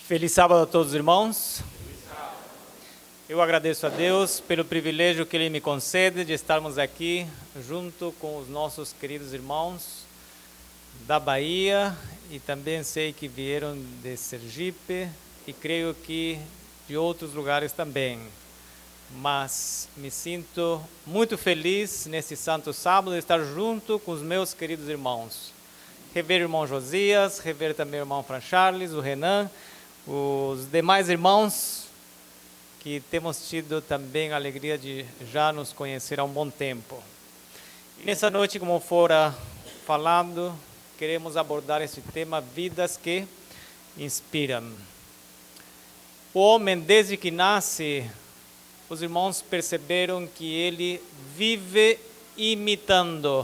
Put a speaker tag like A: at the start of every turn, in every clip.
A: Feliz sábado a todos os irmãos. Eu agradeço a Deus pelo privilégio que Ele me concede de estarmos aqui junto com os nossos queridos irmãos da Bahia e também sei que vieram de Sergipe e creio que de outros lugares também. Mas me sinto muito feliz nesse santo sábado de estar junto com os meus queridos irmãos. Rever o irmão Josias, rever também o irmão Fran Charles, o Renan, os demais irmãos que temos tido também a alegria de já nos conhecer há um bom tempo. E nessa noite, como fora falado, queremos abordar esse tema, vidas que inspiram. O homem, desde que nasce, os irmãos perceberam que ele vive imitando.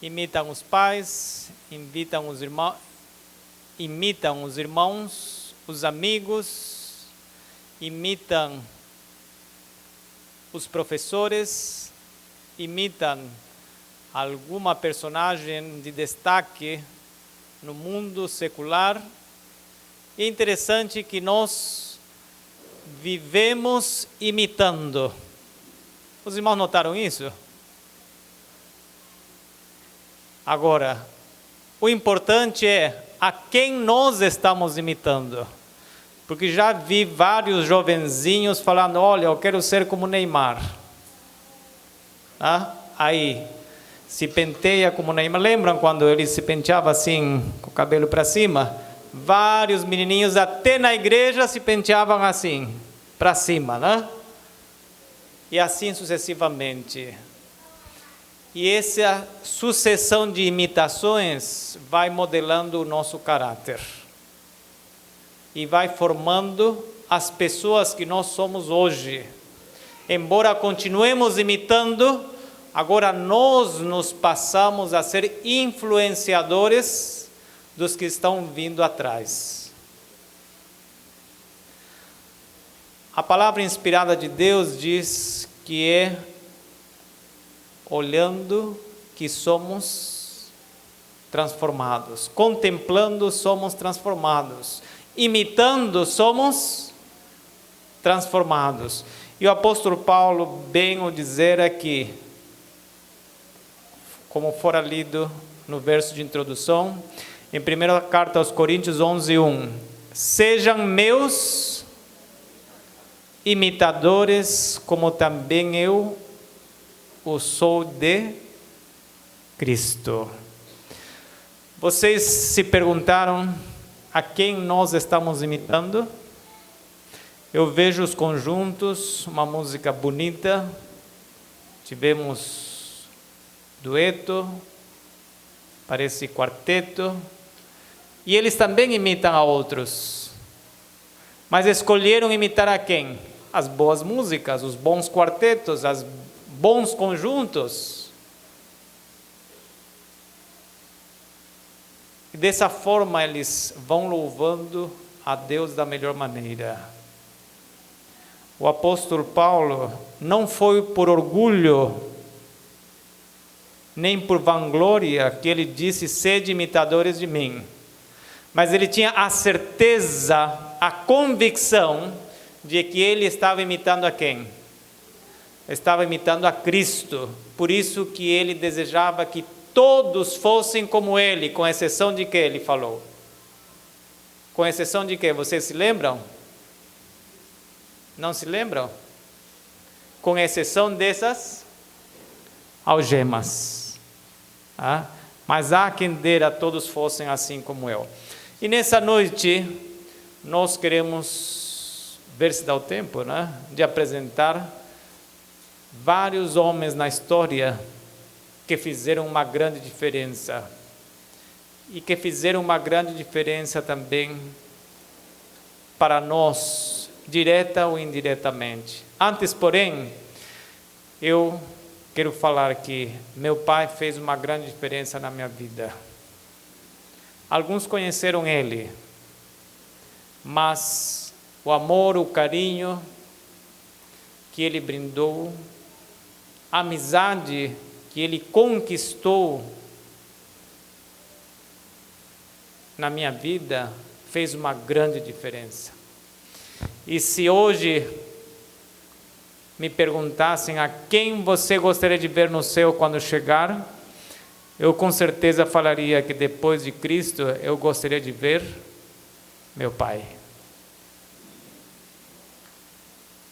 A: Imitam os pais, imitam os irmãos, os amigos, imitam os professores, imitam alguma personagem de destaque no mundo secular. É interessante que nós vivemos imitando. Os irmãos notaram isso? Agora, o importante é a quem nós estamos imitando. Porque já vi vários jovenzinhos falando, olha, eu quero ser como Neymar. Aí, se penteia como Neymar. Lembram quando ele se penteava assim, com o cabelo para cima? Vários menininhos, até na igreja, se penteavam assim, para cima, né? E assim sucessivamente. E essa sucessão de imitações vai modelando o nosso caráter. E vai formando as pessoas que nós somos hoje. Embora continuemos imitando, agora nós nos passamos a ser influenciadores dos que estão vindo atrás. A palavra inspirada de Deus diz que é olhando que somos transformados, contemplando somos transformados, imitando somos transformados. E o apóstolo Paulo vem o dizer aqui, como fora lido no verso de introdução, em 1 carta aos Coríntios 11:1, sejam meus imitadores, como também eu o sou de Cristo. Vocês se perguntaram a quem nós estamos imitando? Eu vejo os conjuntos, uma música bonita, tivemos dueto, parece quarteto, e eles também imitam a outros. Mas escolheram imitar a quem? As boas músicas, os bons quartetos, as bons conjuntos. E dessa forma eles vão louvando a Deus da melhor maneira. O apóstolo Paulo não foi por orgulho, nem por vanglória que ele disse, sede imitadores de mim. Mas ele tinha a certeza, a convicção de que ele estava imitando a quem? Estava imitando a Cristo, por isso que ele desejava que todos fossem como ele, com exceção de que ele falou. Com exceção de que? Vocês se lembram? Não se lembram? Com exceção dessas algemas. Mas há quem dera todos fossem assim como eu. E nessa noite, nós queremos ver se dá o tempo, de apresentar vários homens na história que fizeram uma grande diferença e que fizeram uma grande diferença também para nós, direta ou indiretamente. Antes, porém, eu quero falar que meu pai fez uma grande diferença na minha vida. Alguns conheceram ele, mas o amor, o carinho que ele brindou, a amizade que ele conquistou na minha vida fez uma grande diferença. E se hoje me perguntassem a quem você gostaria de ver no céu quando chegar, eu com certeza falaria que depois de Cristo eu gostaria de ver meu Pai.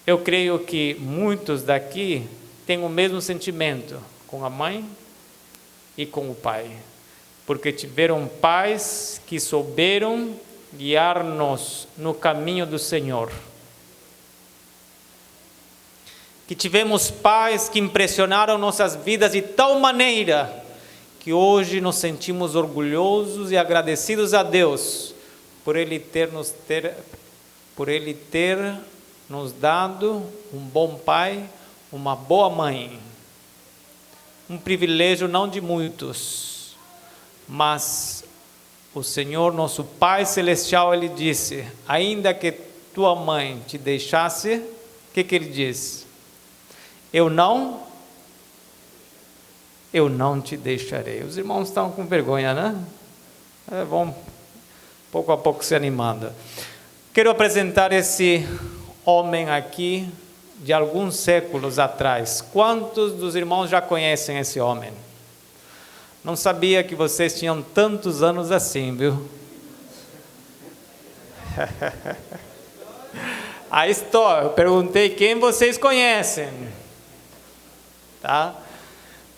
A: Eu creio que muitos daqui têm o mesmo sentimento com a mãe e com o pai, porque tiveram pais que souberam guiar-nos no caminho do Senhor. Que tivemos pais que impressionaram nossas vidas de tal maneira que hoje nos sentimos orgulhosos e agradecidos a Deus por Ele ter nos dado um bom pai, uma boa mãe. Um privilégio não de muitos, mas o Senhor, nosso Pai Celestial, Ele disse, ainda que tua mãe te deixasse, o que Ele diz? Eu não te deixarei. Os irmãos estão com vergonha, né? Vão pouco a pouco se animando. Quero apresentar esse homem aqui de alguns séculos atrás. Quantos dos irmãos já conhecem esse homem? Não sabia que vocês tinham tantos anos assim, viu? Aí estou, eu perguntei quem vocês conhecem. Tá?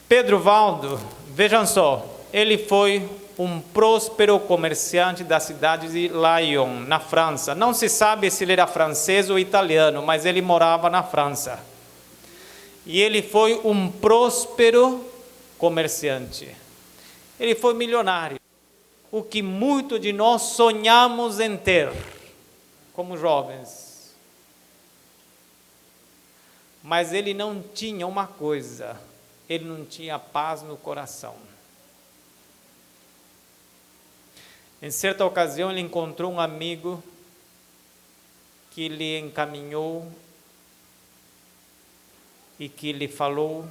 A: Pedro Valdo, vejam só, ele foi um próspero comerciante da cidade de Lyon, na França. Não se sabe se ele era francês ou italiano, mas ele morava na França. E ele foi um próspero comerciante. Ele foi milionário. O que muito de nós sonhamos em ter, como jovens. Mas ele não tinha uma coisa, ele não tinha paz no coração. Em certa ocasião, ele encontrou um amigo que lhe encaminhou e que lhe falou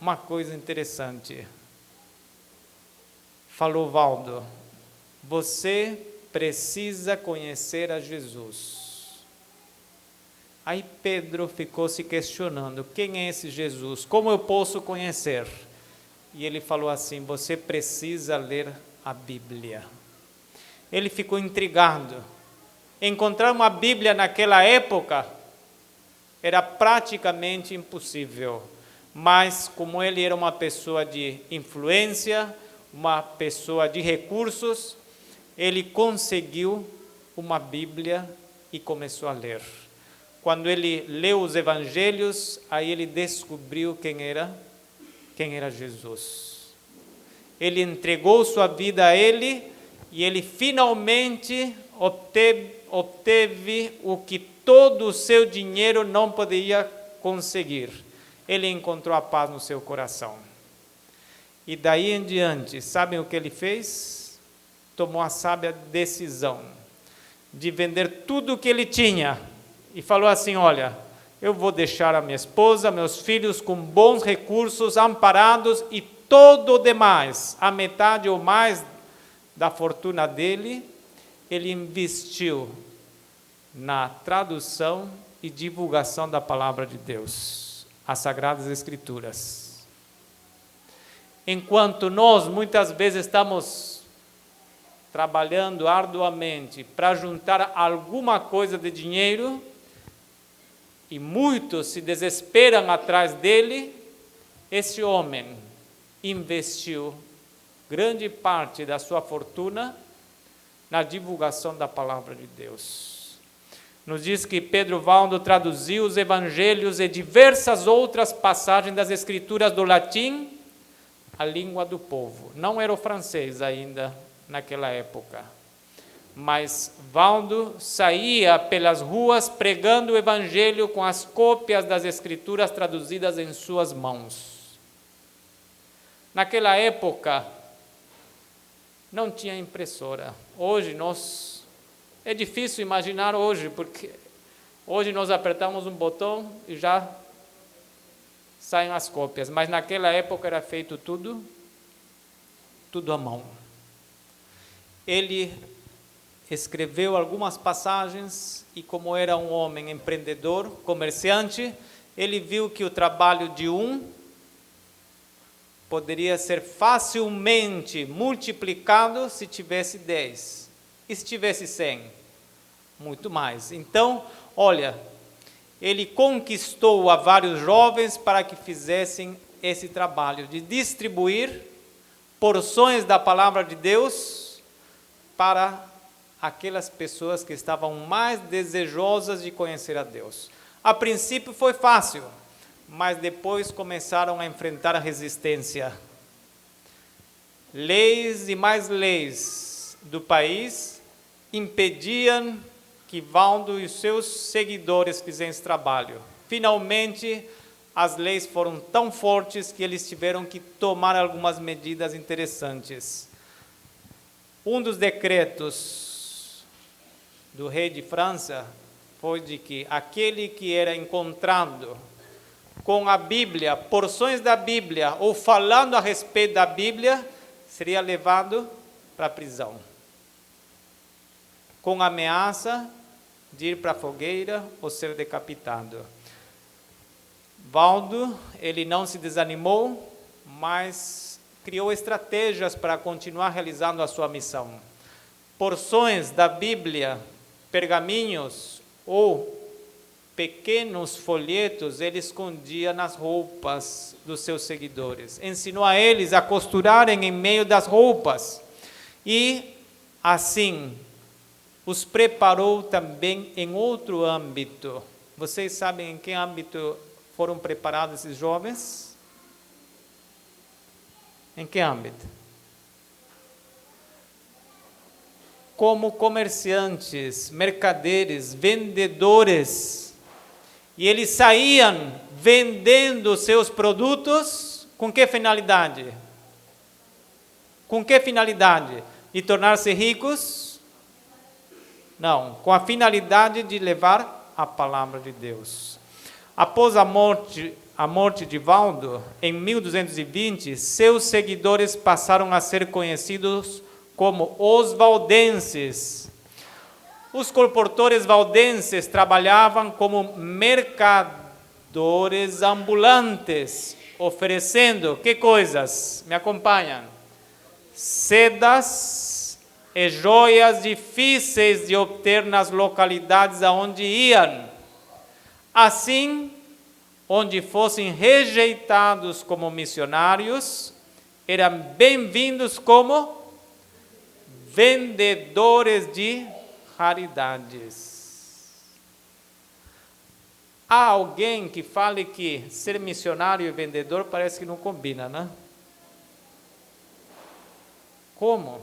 A: uma coisa interessante. Falou, Valdo, você precisa conhecer a Jesus. Aí Pedro ficou se questionando, quem é esse Jesus? Como eu posso conhecer? E ele falou assim, você precisa ler a Bíblia. Ele ficou intrigado. Encontrar uma Bíblia naquela época era praticamente impossível. Mas como ele era uma pessoa de influência, uma pessoa de recursos, ele conseguiu uma Bíblia e começou a ler. Quando ele leu os evangelhos, aí ele descobriu quem era Jesus. Ele entregou sua vida a ele e ele finalmente obteve o que todo o seu dinheiro não poderia conseguir. Ele encontrou a paz no seu coração. E daí em diante, sabem o que ele fez? Tomou a sábia decisão de vender tudo o que ele tinha e falou assim, olha, eu vou deixar a minha esposa, meus filhos com bons recursos, amparados, e todo o demais, a metade ou mais da fortuna dele, ele investiu na tradução e divulgação da palavra de Deus, as Sagradas Escrituras. Enquanto nós muitas vezes estamos trabalhando arduamente para juntar alguma coisa de dinheiro, e muitos se desesperam atrás dele, esse homem investiu grande parte da sua fortuna na divulgação da palavra de Deus. Nos diz que Pedro Valdo traduziu os evangelhos e diversas outras passagens das escrituras do latim à língua do povo. Não era o francês ainda naquela época. Mas Valdo saía pelas ruas pregando o evangelho com as cópias das escrituras traduzidas em suas mãos. Naquela época, não tinha impressora. Hoje é difícil imaginar hoje, porque hoje nós apertamos um botão e já saem as cópias. Mas naquela época era feito tudo à mão. Ele escreveu algumas passagens e, como era um homem empreendedor, comerciante, ele viu que o trabalho de um poderia ser facilmente multiplicado se tivesse 10. E se tivesse 100? Muito mais. Então, olha, ele conquistou a vários jovens para que fizessem esse trabalho de distribuir porções da palavra de Deus para aquelas pessoas que estavam mais desejosas de conhecer a Deus. A princípio foi fácil, mas depois começaram a enfrentar a resistência. Leis e mais leis do país impediam que Valdo e os seus seguidores fizessem esse trabalho. Finalmente, as leis foram tão fortes que eles tiveram que tomar algumas medidas interessantes. Um dos decretos do rei de França foi de que aquele que era encontrado com a Bíblia, porções da Bíblia, ou falando a respeito da Bíblia, seria levado para a prisão, com ameaça de ir para a fogueira ou ser decapitado. Valdo, ele não se desanimou, mas criou estratégias para continuar realizando a sua missão. Porções da Bíblia, pergaminhos ou pequenos folhetos, ele escondia nas roupas dos seus seguidores. Ensinou a eles a costurarem em meio das roupas e, assim, os preparou também em outro âmbito. Vocês sabem em que âmbito foram preparados esses jovens? Em que âmbito? Como comerciantes, mercaderes, vendedores. E eles saíam vendendo seus produtos com que finalidade? Com que finalidade? De tornar-se ricos? Não, com a finalidade de levar a palavra de Deus. Após a morte de Valdo, em 1220, seus seguidores passaram a ser conhecidos como os valdenses. Os colportores valdenses trabalhavam como mercadores ambulantes, oferecendo, que coisas? Me acompanham? Sedas e joias difíceis de obter nas localidades aonde iam. Assim, onde fossem rejeitados como missionários, eram bem-vindos como vendedores de raridades. Há alguém que fale que ser missionário e vendedor parece que não combina, né? Como?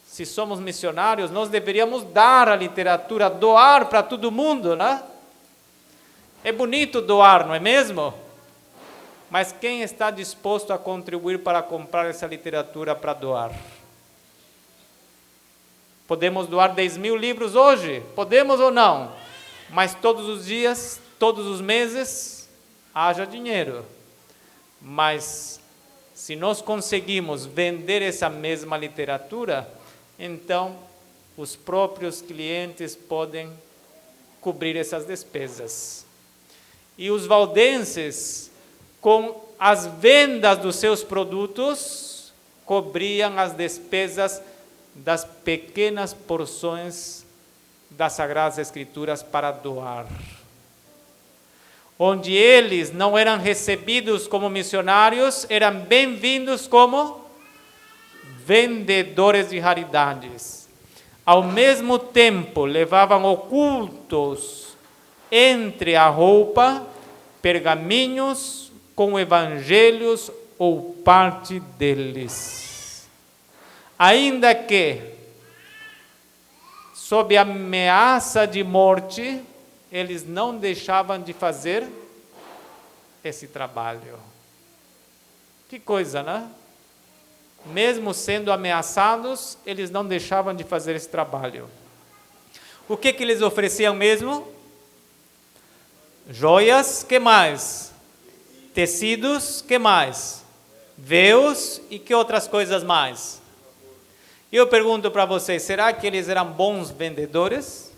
A: Se somos missionários, nós deveríamos dar a literatura, doar para todo mundo, né? É bonito doar, não é mesmo? Mas quem está disposto a contribuir para comprar essa literatura para doar? Podemos doar 10.000 livros hoje? Podemos ou não? Mas todos os dias, todos os meses, haja dinheiro. Mas se nós conseguimos vender essa mesma literatura, então os próprios clientes podem cobrir essas despesas. E os valdenses, com as vendas dos seus produtos, cobriam as despesas das pequenas porções das Sagradas Escrituras para doar. Onde eles não eram recebidos como missionários, eram bem-vindos como vendedores de raridades. Ao mesmo tempo, levavam ocultos entre a roupa pergaminhos com evangelhos ou parte deles. Ainda que, sob ameaça de morte, eles não deixavam de fazer esse trabalho. Que coisa, né? Mesmo sendo ameaçados, eles não deixavam de fazer esse trabalho. O que eles ofereciam mesmo? Joias, que mais? Tecidos, que mais? Véus e que outras coisas mais? E eu pergunto para vocês, será que eles eram bons vendedores?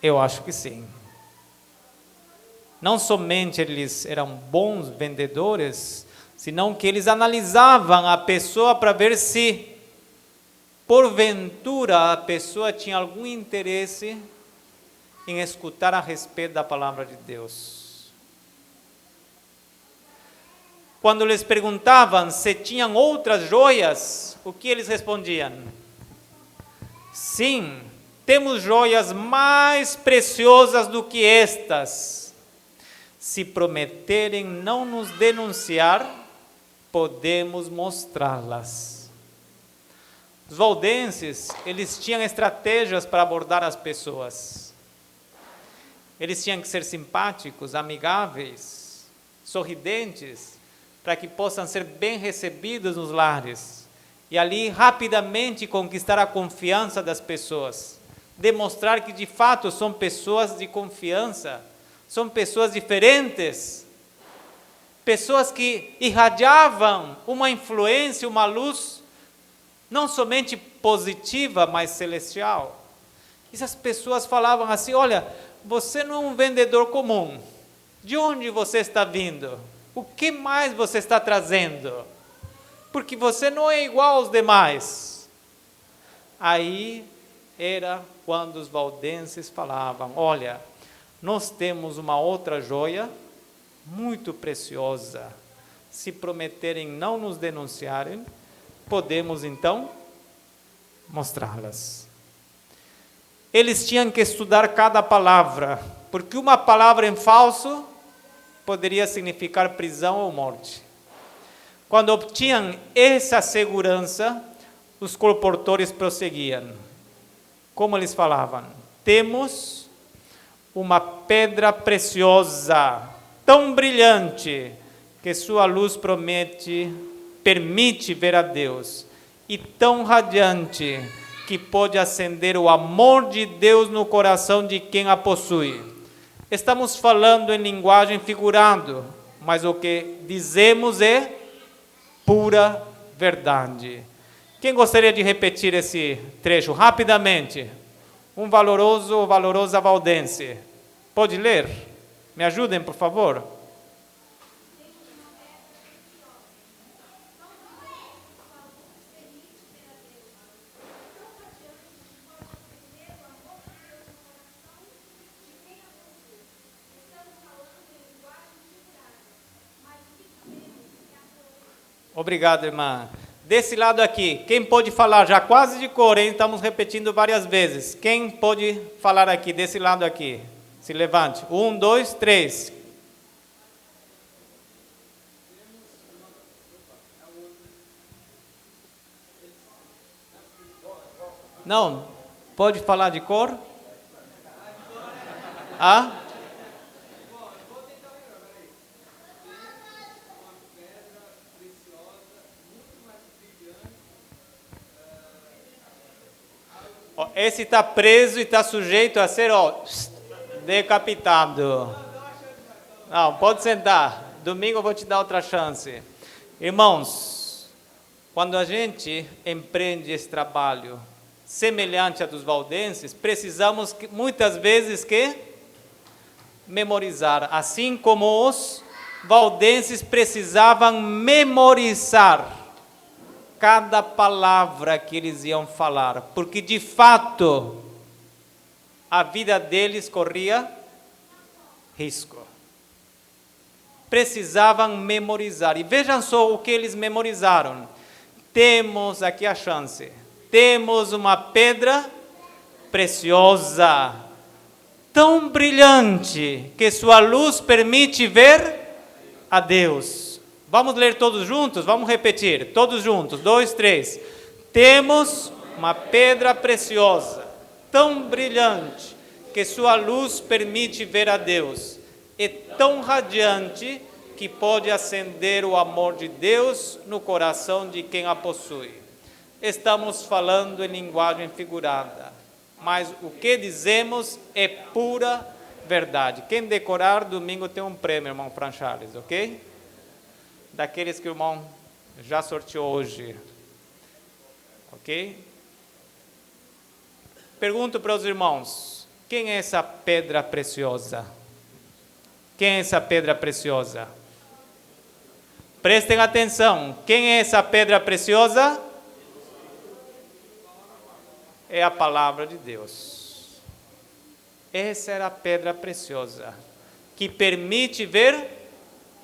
A: Eu acho que sim. Não somente eles eram bons vendedores, senão que eles analisavam a pessoa para ver se, porventura, a pessoa tinha algum interesse em escutar a respeito da palavra de Deus. Quando lhes perguntavam se tinham outras joias, o que eles respondiam? Sim, temos joias mais preciosas do que estas. Se prometerem não nos denunciar, podemos mostrá-las. Os valdenses, eles tinham estratégias para abordar as pessoas. Eles tinham que ser simpáticos, amigáveis, sorridentes, para que possam ser bem recebidos nos lares. E ali, rapidamente, conquistar a confiança das pessoas. Demonstrar que, de fato, são pessoas de confiança. São pessoas diferentes. Pessoas que irradiavam uma influência, uma luz, não somente positiva, mas celestial. Essas pessoas falavam assim, olha, você não é um vendedor comum. De onde você está vindo? O que mais você está trazendo? Porque você não é igual aos demais. Aí era quando os valdenses falavam, olha, nós temos uma outra joia muito preciosa. Se prometerem não nos denunciarem, podemos então mostrá-las. Eles tinham que estudar cada palavra, porque uma palavra em falso poderia significar prisão ou morte. Quando obtinham essa segurança, os colportores prosseguiam. Como eles falavam? Temos uma pedra preciosa, tão brilhante, que sua luz permite ver a Deus, e tão radiante, que pode acender o amor de Deus no coração de quem a possui. Estamos falando em linguagem figurada, mas o que dizemos é pura verdade. Quem gostaria de repetir esse trecho rapidamente? Um valoroso ou valorosa valdense. Pode ler? Me ajudem, por favor. Obrigado, irmã. Desse lado aqui, quem pode falar? Já quase de cor, hein? Estamos repetindo várias vezes. Quem pode falar aqui, desse lado aqui? Se levante. 1, 2, 3. Não, pode falar de cor? Ah? Esse está preso e está sujeito a ser decapitado. Não, pode sentar. Domingo eu vou te dar outra chance. Irmãos, quando a gente empreende esse trabalho semelhante a dos valdenses, precisamos muitas vezes que memorizar, assim como os valdenses precisavam memorizar cada palavra que eles iam falar, porque de fato a vida deles corria risco. Precisavam memorizar. E vejam só o que eles memorizaram. Temos aqui a chance. Temos uma pedra preciosa, tão brilhante, que sua luz permite ver a Deus. Vamos ler todos juntos? Vamos repetir, todos juntos. 2, 3. Temos uma pedra preciosa, tão brilhante, que sua luz permite ver a Deus. É tão radiante que pode acender o amor de Deus no coração de quem a possui. Estamos falando em linguagem figurada, mas o que dizemos é pura verdade. Quem decorar, domingo tem um prêmio, irmão Fran Charles, ok? Daqueles que o irmão já sorteou hoje. Ok? Pergunto para os irmãos, quem é essa pedra preciosa? Quem é essa pedra preciosa? Prestem atenção, quem é essa pedra preciosa? É a palavra de Deus. Essa era a pedra preciosa, que permite ver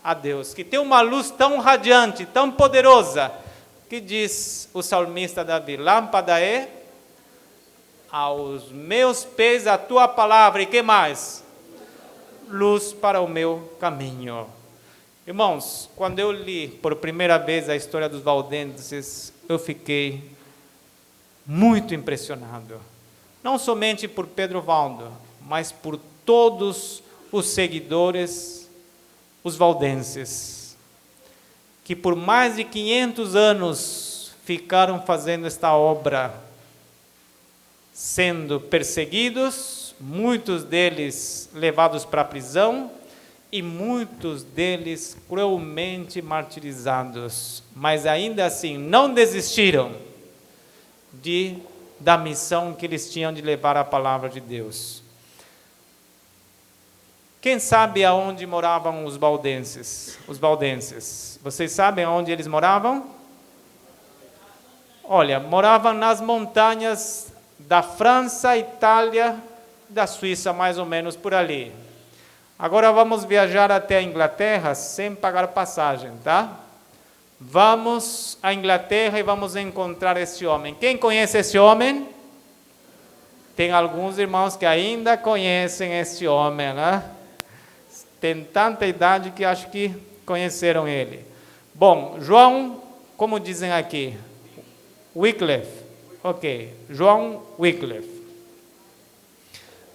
A: a Deus, que tem uma luz tão radiante, tão poderosa, que diz o salmista Davi, lâmpada é aos meus pés a tua palavra, e que mais? Luz para o meu caminho. Irmãos, quando eu li por primeira vez a história dos valdenses, eu fiquei muito impressionado. Não somente por Pedro Valdo, mas por todos os seguidores, os valdenses, que por mais de 500 anos ficaram fazendo esta obra, sendo perseguidos, muitos deles levados para a prisão e muitos deles cruelmente martirizados, mas ainda assim não desistiram da missão que eles tinham de levar a palavra de Deus. Quem sabe aonde moravam os valdenses? Vocês sabem aonde eles moravam? Olha, moravam nas montanhas da França, Itália, da Suíça, mais ou menos por ali. Agora vamos viajar até a Inglaterra sem pagar passagem, tá? Vamos à Inglaterra e vamos encontrar esse homem. Quem conhece esse homem? Tem alguns irmãos que ainda conhecem esse homem, né? Tem tanta idade que acho que conheceram ele. Bom, João, como dizem aqui? Wycliffe. Ok, João Wycliffe.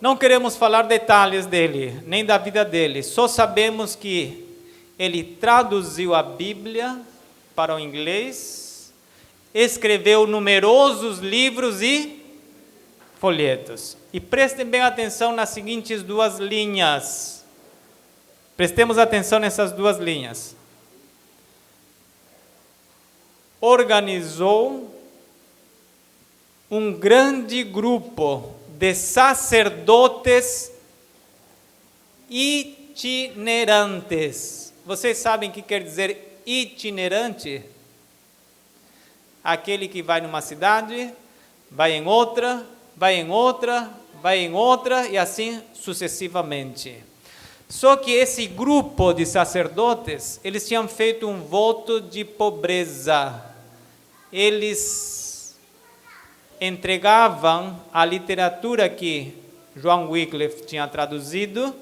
A: Não queremos falar detalhes dele, nem da vida dele. Só sabemos que ele traduziu a Bíblia para o inglês, escreveu numerosos livros e folhetos. E prestem bem atenção nas seguintes duas linhas. Prestemos atenção nessas duas linhas. Organizou um grande grupo de sacerdotes itinerantes. Vocês sabem o que quer dizer itinerante? Aquele que vai numa cidade, vai em outra, vai em outra, vai em outra e assim sucessivamente. Só que esse grupo de sacerdotes, eles tinham feito um voto de pobreza. Eles entregavam a literatura que João Wycliffe tinha traduzido,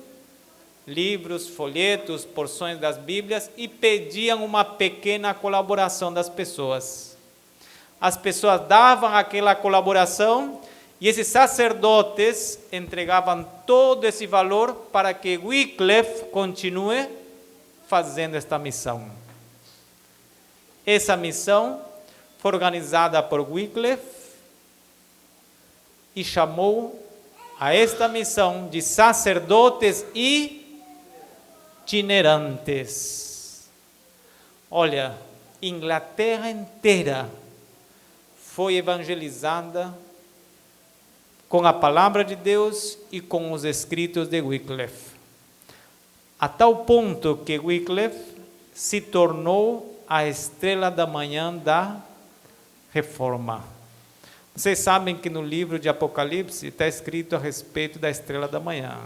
A: livros, folhetos, porções das Bíblias, e pediam uma pequena colaboração das pessoas. As pessoas davam aquela colaboração e esses sacerdotes entregavam todo esse valor para que Wycliffe continue fazendo esta missão. Essa missão foi organizada por Wycliffe e chamou a esta missão de sacerdotes itinerantes. Olha, Inglaterra inteira foi evangelizada com a palavra de Deus e com os escritos de Wycliffe. A tal ponto que Wycliffe se tornou a estrela da manhã da Reforma. Vocês sabem que no livro de Apocalipse está escrito a respeito da estrela da manhã.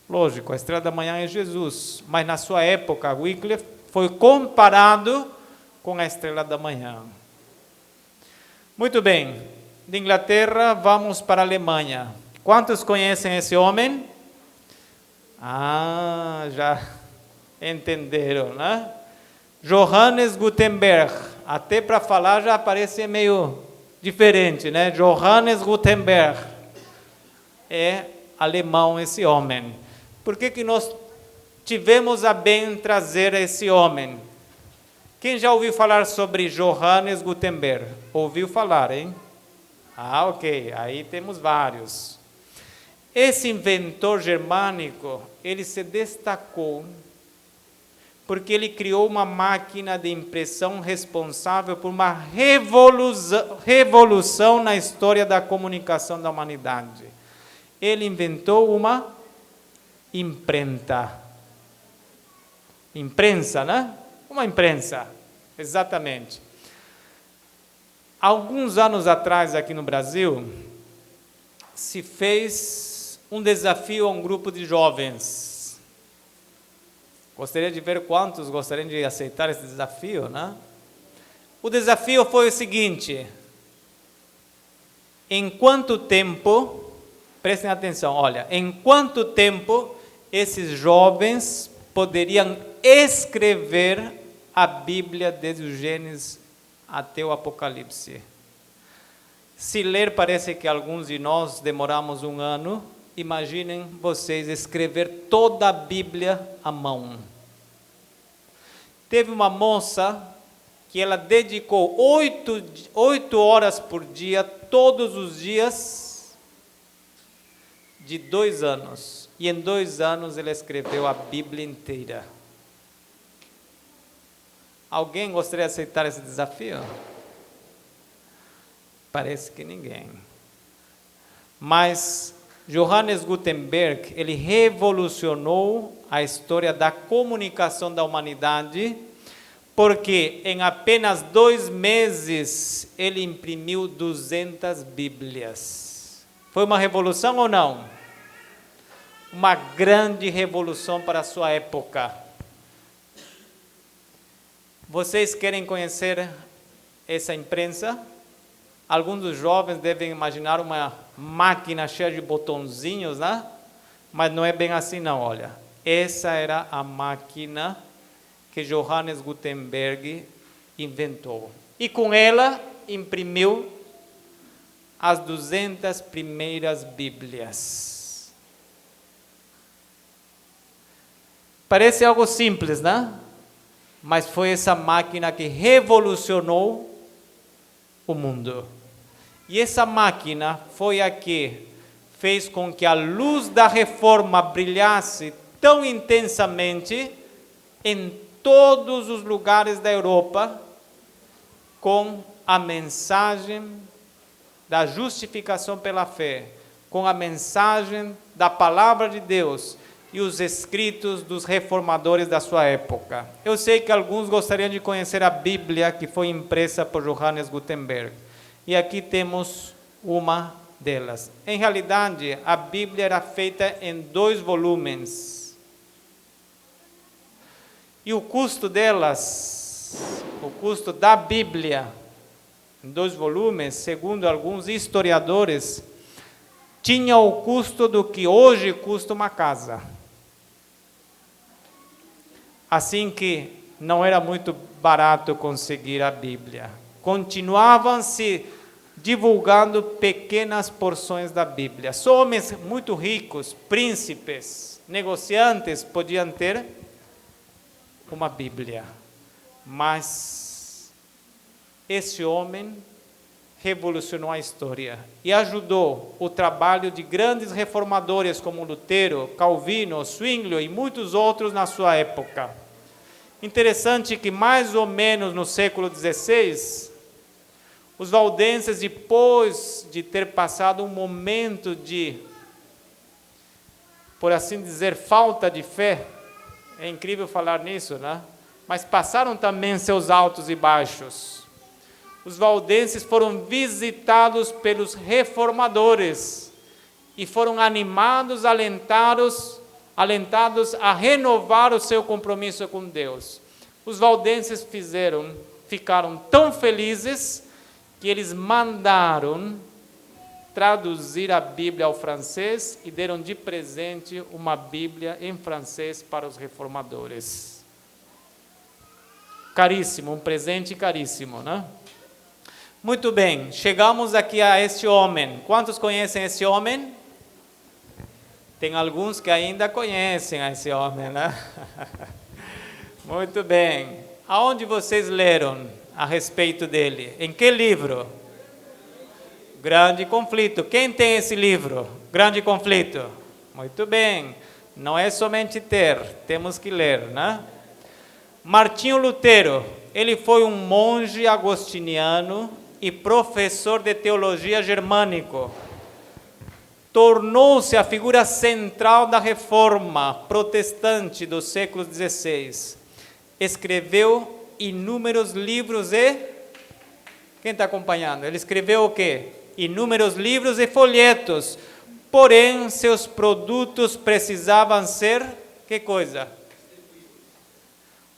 A: Lógico, a estrela da manhã é Jesus, mas na sua época, Wycliffe foi comparado com a estrela da manhã. Muito bem, de Inglaterra vamos para a Alemanha. Quantos conhecem esse homem? Já entenderam, né? Johannes Gutenberg. Até para falar já parece meio diferente, né? Johannes Gutenberg. É alemão esse homem. Por que nós tivemos a bem trazer esse homem? Quem já ouviu falar sobre Johannes Gutenberg? Ouviu falar, hein? Ok, aí temos vários. Esse inventor germânico, ele se destacou porque ele criou uma máquina de impressão responsável por uma revolução na história da comunicação da humanidade. Ele inventou uma imprenta. Imprensa, né? Uma imprensa, exatamente. Alguns anos atrás, aqui no Brasil, se fez um desafio a um grupo de jovens. Gostaria de ver quantos gostariam de aceitar esse desafio, né? O desafio foi o seguinte: em quanto tempo, prestem atenção, olha, em quanto tempo esses jovens poderiam escrever a Bíblia desde o Gênesis até o Apocalipse? Se ler, parece que alguns de nós demoramos um ano. Imaginem vocês escrever toda a Bíblia à mão. Teve uma moça que ela dedicou 8 horas por dia, todos os dias, de 2 anos. E em 2 anos ela escreveu a Bíblia inteira. Alguém gostaria de aceitar esse desafio? Parece que ninguém. Mas Johannes Gutenberg, ele revolucionou a história da comunicação da humanidade, porque em apenas 2 meses ele imprimiu 200 Bíblias. Foi uma revolução ou não? Uma grande revolução para a sua época. Vocês querem conhecer essa imprensa? Alguns dos jovens devem imaginar uma máquina cheia de botõezinhos, né? Mas não é bem assim não, olha. Essa era a máquina que Johannes Gutenberg inventou. E com ela imprimiu as 200 primeiras Bíblias. Parece algo simples, né? Mas foi essa máquina que revolucionou o mundo. E essa máquina foi a que fez com que a luz da reforma brilhasse tão intensamente em todos os lugares da Europa, com a mensagem da justificação pela fé, com a mensagem da palavra de Deus e os escritos dos reformadores da sua época. Eu sei que alguns gostariam de conhecer a Bíblia que foi impressa por Johannes Gutenberg. E aqui temos uma delas. Em realidade, a Bíblia era feita em 2 volumes. E o custo delas, o custo da Bíblia, em 2 volumes, segundo alguns historiadores, tinha o custo do que hoje custa uma casa. Assim que não era muito barato conseguir a Bíblia. Continuavam-se divulgando pequenas porções da Bíblia. Só homens muito ricos, príncipes, negociantes, podiam ter uma Bíblia. Mas esse homem revolucionou a história e ajudou o trabalho de grandes reformadores como Lutero, Calvino, Zwinglio e muitos outros na sua época. Interessante que mais ou menos no século XVI, os valdenses, depois de ter passado um momento de, por assim dizer, falta de fé, é incrível falar nisso, né? Mas passaram também seus altos e baixos. Os valdenses foram visitados pelos reformadores e foram animados, alentados a renovar o seu compromisso com Deus. Os valdenses ficaram tão felizes que eles mandaram traduzir a Bíblia ao francês e deram de presente uma Bíblia em francês para os reformadores. Caríssimo, um presente caríssimo, né? Muito bem, chegamos aqui a este homem. Quantos conhecem esse homem? Tem alguns que ainda conhecem esse homem, né? Muito bem. Aonde vocês leram a respeito dele? Em que livro? Grande Conflito. Quem tem esse livro? Grande Conflito. Muito bem. Não é somente ter, temos que ler, né? Martinho Lutero, ele foi um monge agostiniano e professor de teologia germânico. Tornou-se a figura central da reforma protestante do século XVI. Escreveu inúmeros livros e... Quem está acompanhando? Ele escreveu o quê? Inúmeros livros e folhetos. Porém, seus produtos precisavam ser... Que coisa?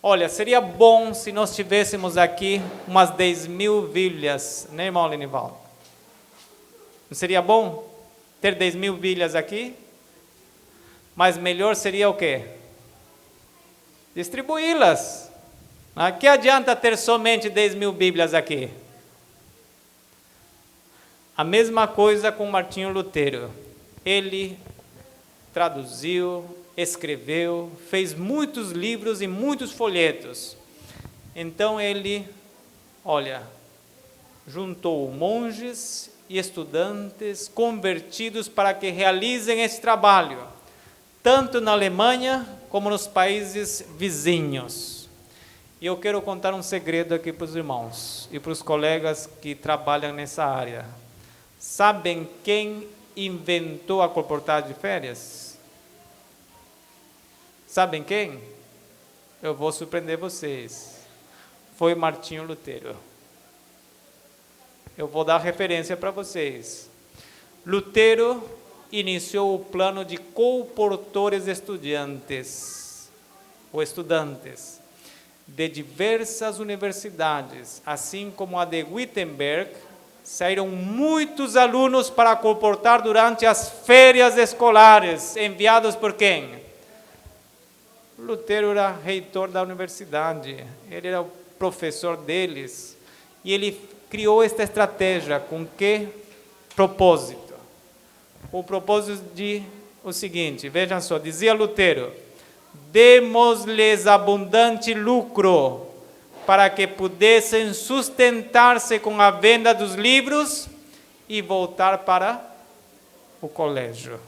A: Olha, seria bom se nós tivéssemos aqui umas 10.000 Bíblias, né, irmão Lenivaldo? Não seria bom ter 10.000 Bíblias aqui? Mas melhor seria o quê? Distribuí-las. A que adianta ter somente 10.000 Bíblias aqui? A mesma coisa com Martinho Lutero. Ele traduziu, escreveu, fez muitos livros e muitos folhetos. Então ele, olha, juntou monges e estudantes convertidos para que realizem esse trabalho, tanto na Alemanha como nos países vizinhos. E eu quero contar um segredo aqui para os irmãos e para os colegas que trabalham nessa área. Sabem quem inventou a colportagem de férias? Sabem quem? Eu vou surpreender vocês. Foi Martinho Lutero. Eu vou dar referência para vocês. Lutero iniciou o plano de colportores estudantes, de diversas universidades, assim como a de Wittenberg. Saíram muitos alunos para colportar durante as férias escolares, enviados por quem? Lutero era reitor da universidade, ele era o professor deles, e ele criou esta estratégia com que propósito? O propósito de o seguinte, vejam só, dizia Lutero: demos-lhes abundante lucro, para que pudessem sustentar-se com a venda dos livros e voltar para o colégio.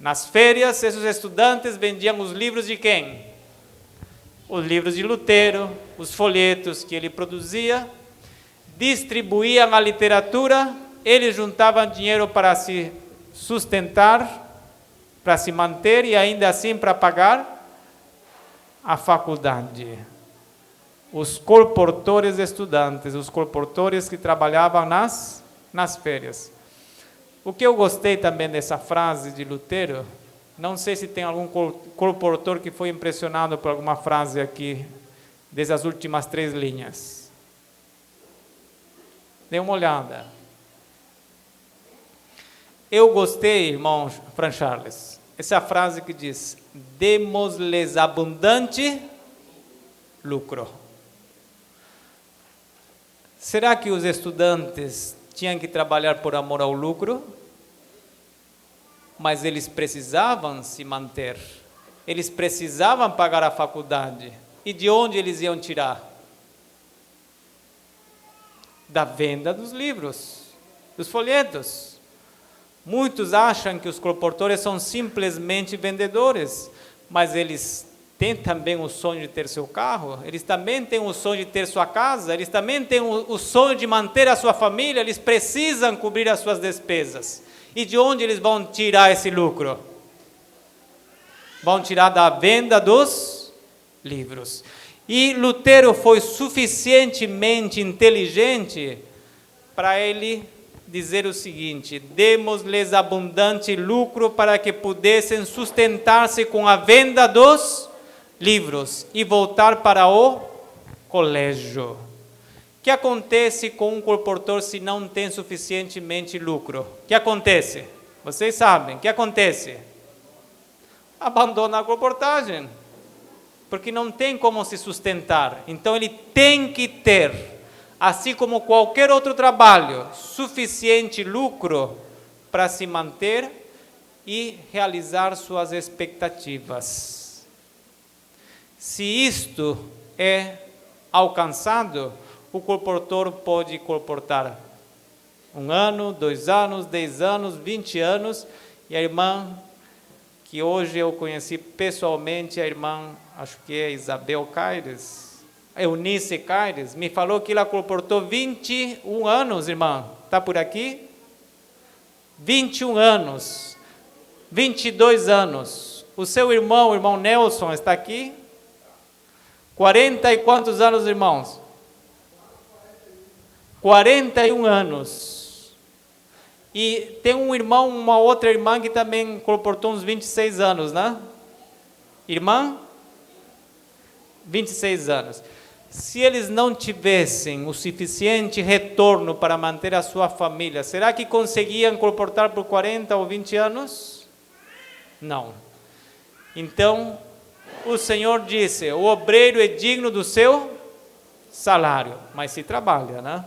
A: Nas férias, esses estudantes vendiam os livros de quem? Os livros de Lutero, os folhetos que ele produzia, distribuíam a literatura, eles juntavam dinheiro para se sustentar, para se manter e ainda assim para pagar a faculdade. Os colportores estudantes, os colportores que trabalhavam nas férias. O que eu gostei também dessa frase de Lutero, não sei se tem algum colportor que foi impressionado por alguma frase aqui, dessas últimas 3 linhas. Dê uma olhada. Eu gostei, irmão Fran Charles, essa frase que diz: demos-lhes abundante lucro. Será que os estudantes tinham que trabalhar por amor ao lucro? Mas eles precisavam se manter. Eles precisavam pagar a faculdade. E de onde eles iam tirar? Da venda dos livros, dos folhetos. Muitos acham que os colportores são simplesmente vendedores, mas eles têm também o sonho de ter seu carro, eles também têm o sonho de ter sua casa, eles também têm o sonho de manter a sua família, eles precisam cobrir as suas despesas. E de onde eles vão tirar esse lucro? Vão tirar da venda dos livros. E Lutero foi suficientemente inteligente para ele dizer o seguinte: demos-lhes abundante lucro para que pudessem sustentar-se com a venda dos livros e voltar para o colégio. O que acontece com um colportor se não tem suficientemente lucro? O que acontece? Vocês sabem, o que acontece? Abandona a colportagem, porque não tem como se sustentar. Então ele tem que ter, assim como qualquer outro trabalho, suficiente lucro para se manter e realizar suas expectativas. Se isto é alcançado, o colportor pode colportar 1 ano, 2 anos, 10 anos, 20 anos, e a irmã que hoje eu conheci pessoalmente, a irmã, acho que é Isabel Caires, Eunice Caires, me falou que ela comportou 21 anos, irmã. Está por aqui? 21 anos, 22 anos. O seu irmão, o irmão Nelson, está aqui? 40 e quantos anos, irmãos? 41 anos. E tem um irmão, uma outra irmã que também comportou uns 26 anos, né? Irmã? 26 anos. Se eles não tivessem o suficiente retorno para manter a sua família, será que conseguiam comportar por 40 ou 20 anos? Não. Então, o Senhor disse, o obreiro é digno do seu salário, mas se trabalha, né?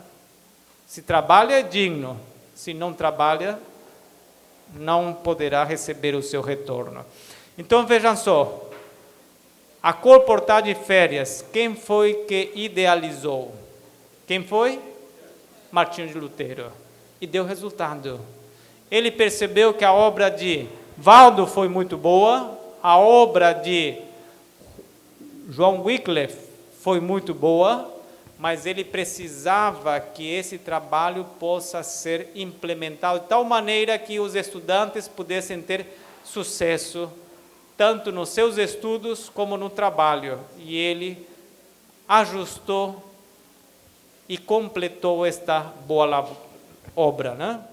A: Se trabalha é digno, se não trabalha, não poderá receber o seu retorno. Então, vejam só, a comportar de férias, quem foi que idealizou? Quem foi? Martinho de Lutero. E deu resultado. Ele percebeu que a obra de Valdo foi muito boa, a obra de João Wycliffe foi muito boa, mas ele precisava que esse trabalho possa ser implementado de tal maneira que os estudantes pudessem ter sucesso tanto nos seus estudos como no trabalho. E ele ajustou e completou esta boa obra, né?